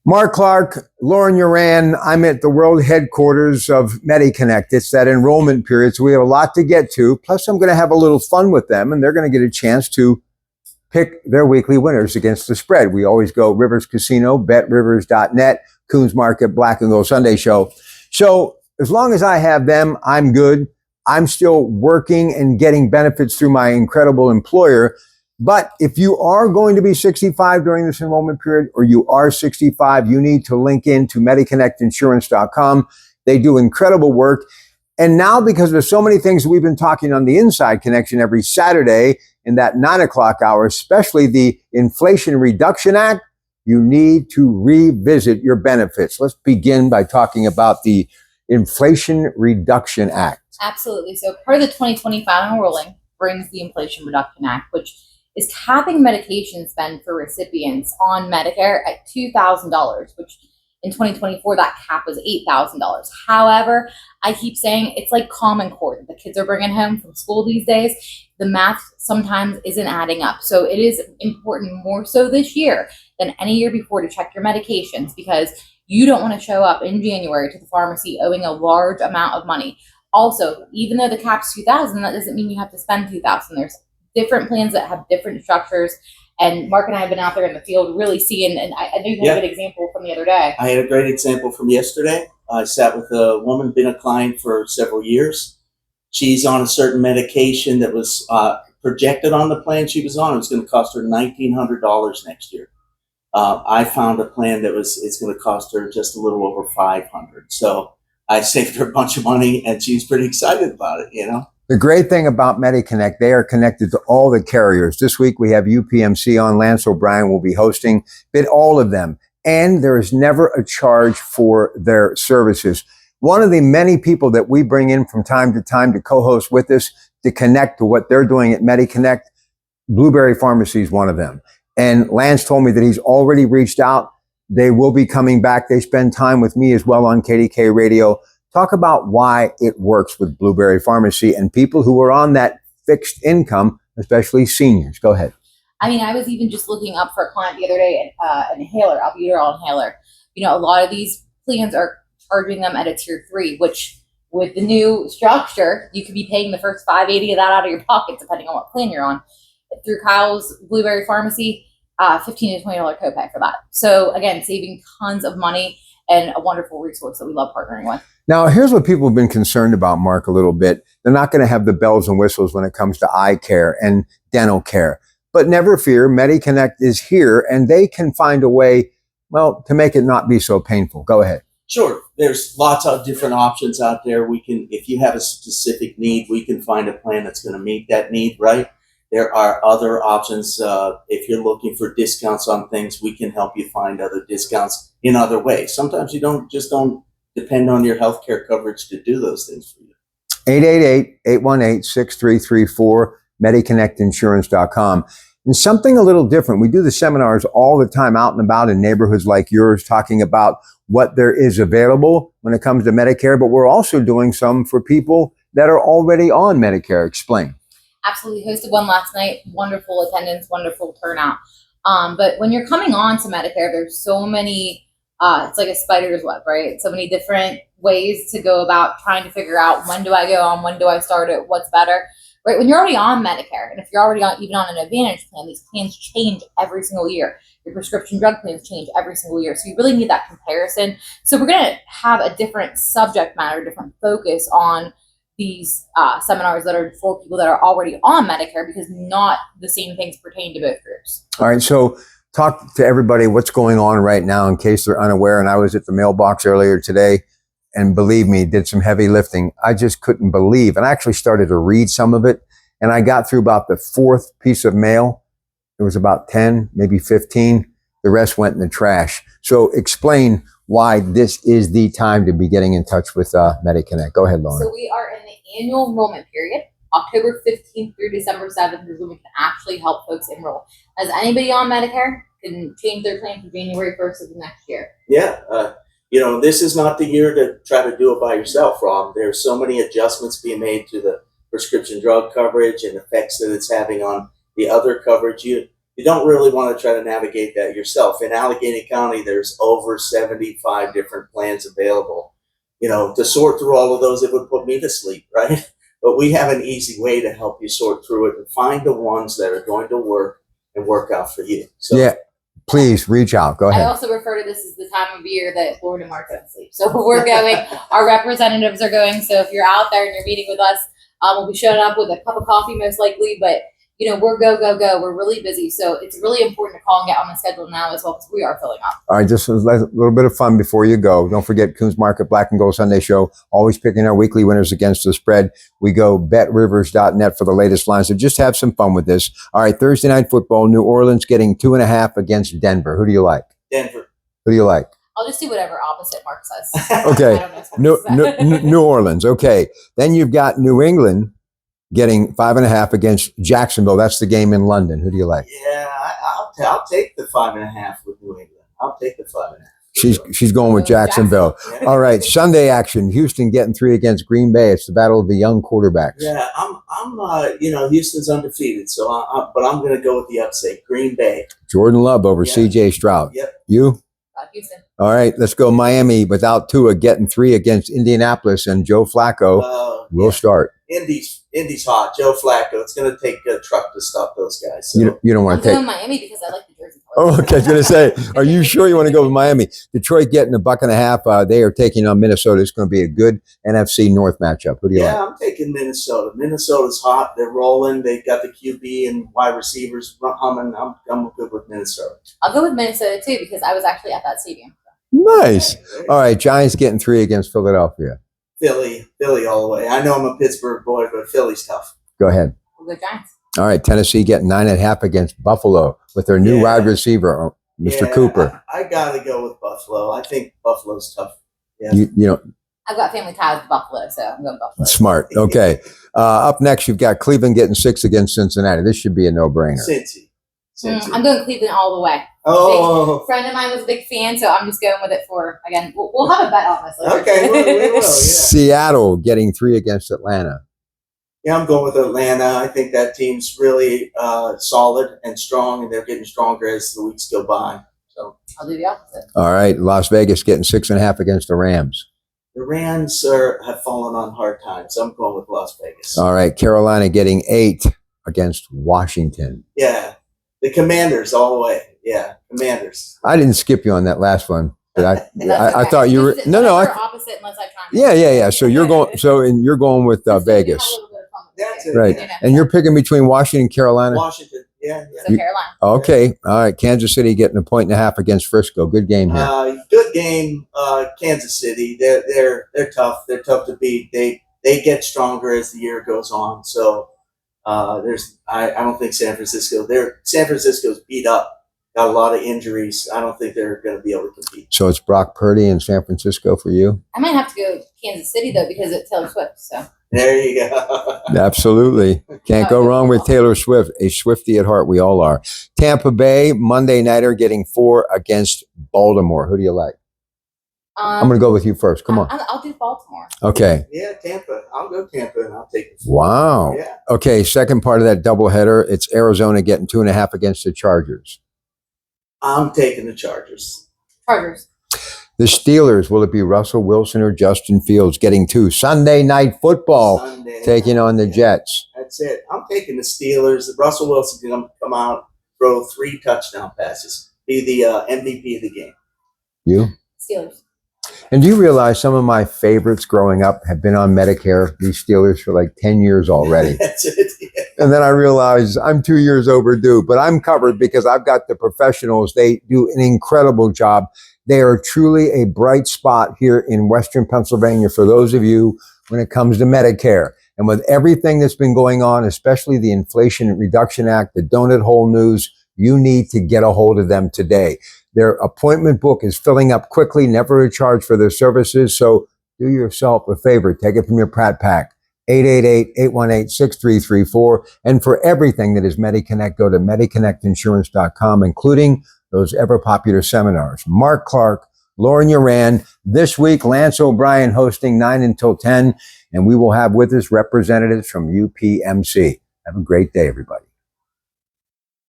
Mark Clark, Lauren Uran, I'm at the world headquarters of Mediconnect. It's that enrollment period, so we have a lot to get to. Plus, I'm going to have a little fun with them, and they're going to get a chance to pick their weekly winners against the spread. We always go Rivers Casino, betrivers.net, Coons Market, Black and Gold Sunday Show. So as long as I have them, I'm good. I'm still working and getting benefits through my incredible employer. But if you are going to be 65 during this enrollment period, or you are 65, you need to link in to MediconnectInsurance.com. They do incredible work. And now, because there's so many things we've been talking on the Inside Connection every Saturday in that 9 o'clock hour, especially the Inflation Reduction Act, you need to revisit your benefits. Let's begin by talking about the Inflation Reduction Act. Absolutely. So part of the 2020 final ruling brings the Inflation Reduction Act, which is capping medication spend for recipients on Medicare at $2,000, which in 2024, that cap was $8,000. However, I keep saying it's like Common Core that the kids are bringing home from school these days. The math sometimes isn't adding up. So it is important, more so this year than any year before, to check your medications, because you don't want to show up in January to the pharmacy owing a large amount of money. Also, even though the cap's $2,000, that doesn't mean you have to spend $2,000. There's different plans that have different structures. And Mark and I have been out there in the field really seeing, and I know you had a good example from the other day. I had a great example from yesterday. I sat with a woman, been a client for several years. She's on a certain medication that was projected on the plan she was on. It was going to cost her $1,900 next year. I found a plan that it's going to cost her just a little over $500. So I saved her a bunch of money, and she's pretty excited about it, you know. The great thing about Mediconnect, they are connected to all the carriers. This week we have UPMC on. Lance O'Brien will be hosting, but all of them. And there is never a charge for their services. One of the many people that we bring in from time to time to co-host with us to connect to what they're doing at Mediconnect, Blueberry Pharmacy is one of them. And Lance told me that he's already reached out. They will be coming back. They spend time with me as well on KDK Radio. Talk about why it works with Blueberry Pharmacy and people who are on that fixed income, especially seniors. Go ahead. I mean, I was even just looking up for a client the other day, an inhaler, albuterol inhaler. You know, a lot of these plans are charging them at a tier 3, which with the new structure, you could be paying the first $580 of that out of your pocket, depending on what plan you're on. Through Kyle's Blueberry Pharmacy, $15 to $20 copay for that. So again, saving tons of money and a wonderful resource that we love partnering with. Now, here's what people have been concerned about, Mark, a little bit. They're not going to have the bells and whistles when it comes to eye care and dental care. But never fear, Mediconnect is here, and they can find a way, well, to make it not be so painful. Go ahead. Sure. There's lots of different options out there. We can, if you have a specific need, we can find a plan that's going to meet that need, right? There are other options. If you're looking for discounts on things, we can help you find other discounts in other ways. Sometimes you don't depend on your healthcare coverage to do those things for you. 888-818-6334, MediconnectInsurance.com. And something a little different. We do the seminars all the time out and about in neighborhoods like yours, talking about what there is available when it comes to Medicare, but we're also doing some for people that are already on Medicare. Explain. Absolutely. Hosted one last night. Wonderful attendance, wonderful turnout. But when you're coming on to Medicare, there's so many, it's like a spider's web, right? So many different ways to go about trying to figure out, when do I go on, when do I start it, what's better, right? When you're already on Medicare, and if you're already on, even on an Advantage plan, these plans change every single year. Your prescription drug plans change every single year. So you really need that comparison. So we're going to have a different subject matter, different focus on these seminars that are for people that are already on Medicare, because not the same things pertain to both groups. All right. So talk to everybody what's going on right now in case they're unaware. And I was at the mailbox earlier today, and believe me, did some heavy lifting. I just couldn't believe, and I actually started to read some of it, and I got through about the 4th piece of mail. It was about 10, maybe 15. The rest went in the trash. So explain why this is the time to be getting in touch with Mediconnect. Go ahead, Lauren. So we are in the annual enrollment period. October 15th through December 7th is when we can actually help folks enroll. As anybody on Medicare can change their plan for January 1st of the next year. Yeah. This is not the year to try to do it by yourself, Rob. There's so many adjustments being made to the prescription drug coverage and effects that it's having on the other coverage. you don't really want to try to navigate that yourself. In Allegheny County, there's over 75 different plans available. To sort through all of those, it would put me to sleep, right? But we have an easy way to help you sort through it and find the ones that are going to work and work out for you. So, yeah, please reach out. Go I ahead. also refer to this as the time of year that Lauren and Mark don't sleep. So we're going, our representatives are going. So if you're out there and you're meeting with us, we'll be showing up with a cup of coffee most likely, but we're go. We're really busy. So it's really important to call and get on the schedule now as well, because we are filling up. All right, just a little bit of fun before you go. Don't forget Coons Market Black and Gold Sunday Show, always picking our weekly winners against the spread. We go betrivers.net for the latest lines. So just have some fun with this. All right, Thursday night football, New Orleans getting 2.5 against Denver. Who do you like? Denver. Who do you like? I'll just do whatever opposite Mark says. Okay, I don't know. New Orleans. Okay, then you've got New England getting 5.5 against Jacksonville. That's the game in London. Who do you like? Yeah, I'll take the 5.5 with New England. I'll take the 5.5. She's going with Jacksonville. Yeah. All right, Sunday action. Houston getting 3 against Green Bay. It's the battle of the young quarterbacks. Yeah, Houston's undefeated, but I'm going to go with the upset, Green Bay. Jordan Love over C.J. Stroud. Yep. You? Houston. All right, let's go Miami without Tua getting 3 against Indianapolis, and Joe Flacco will start. Indy's hot. Joe Flacco. It's going to take a truck to stop those guys. So. You don't want I'm to take. going Miami because I like the jersey Oh, colors. okay. I was going to say, are you sure you want to go with Miami? Detroit getting 1.5. They are taking on Minnesota. It's going to be a good NFC North matchup. Who do you like? I'm taking Minnesota. Minnesota's hot. They're rolling. They've got the QB and wide receivers humming. I'm good with Minnesota. I'll go with Minnesota too because I was actually at that stadium. Nice. All right, Giants getting 3 against Philadelphia. Philly all the way. I know I'm a Pittsburgh boy, but Philly's tough. Go ahead. We'll go Giants. All right, Tennessee getting 9.5 against Buffalo with their new wide receiver, Mr. Cooper. I got to go with Buffalo. I think Buffalo's tough. Yeah. You know, I've got family ties to Buffalo, so I'm going Buffalo. smart. Okay. Up next, you've got Cleveland getting 6 against Cincinnati. This should be a no-brainer. Cincy. I'm going Cleveland all the way. Oh. A friend of mine was a big fan, so I'm just going with it for, again, we'll have a bet on this later. Okay, we will, yeah. Seattle getting 3 against Atlanta. Yeah, I'm going with Atlanta. I think that team's really solid and strong, and they're getting stronger as the weeks go by. So I'll do the opposite. All right, Las Vegas getting 6.5 against the Rams. the Rams have fallen on hard times. I'm going with Las Vegas. All right, Carolina getting 8 against Washington. Yeah, the Commanders all the way. Yeah, Commanders. I didn't skip you on that last one, but I Okay. thought you were Just no. whatever opposite unless I try. Yeah. So you're going with Vegas, That's it. right? Yeah. And you're picking between Washington and Carolina. Washington. Yeah. So Carolina. Okay, all right. Kansas City getting 1.5 against Frisco. Good game here. Good game. Kansas City. They're tough. They're tough to beat. They get stronger as the year goes on. So I don't think San Francisco's beat up. Got a lot of injuries. I don't think they're going to be able to compete. So it's Brock Purdy in San Francisco for you. I might have to go Kansas City though because it's Taylor Swift. So There you go. Absolutely. Can't go wrong with Taylor Swift, a Swiftie at heart. We all are. Tampa Bay, Monday Nighter getting 4 against Baltimore. Who do you like? I'm going to go with you first. Come on. I'll do Baltimore. Okay. Yeah, Tampa. I'll go Tampa and I'll take it. Wow. Yeah. Okay, second part of that doubleheader, it's Arizona getting 2.5 against the Chargers. I'm taking the Chargers. Chargers. The Steelers, will it be Russell Wilson or Justin Fields getting 2? Sunday Night Football Sunday taking on the Jets. That's it. I'm taking the Steelers. Russell Wilson's going to come out, throw 3 touchdown passes, be the MVP of the game. You? Steelers. And do you realize some of my favorites growing up have been on Medicare, these Steelers, for like 10 years already? That's it. Yeah. And then I realized I'm 2 years overdue, but I'm covered because I've got the professionals. They do an incredible job. They are truly a bright spot here in Western Pennsylvania for those of you when it comes to Medicare. And with everything that's been going on, especially the Inflation Reduction Act, the donut hole news, you need to get a hold of them today. Their appointment book is filling up quickly, never a charge for their services. So do yourself a favor. Take it from your Pratt Pack, 888-818-6334. And for everything that is Mediconnect, go to MediconnectInsurance.com, including those ever popular seminars. Mark Clark, Lauren Uran. This week, Lance O'Brien hosting 9 until 10. And we will have with us representatives from UPMC. Have a great day, everybody.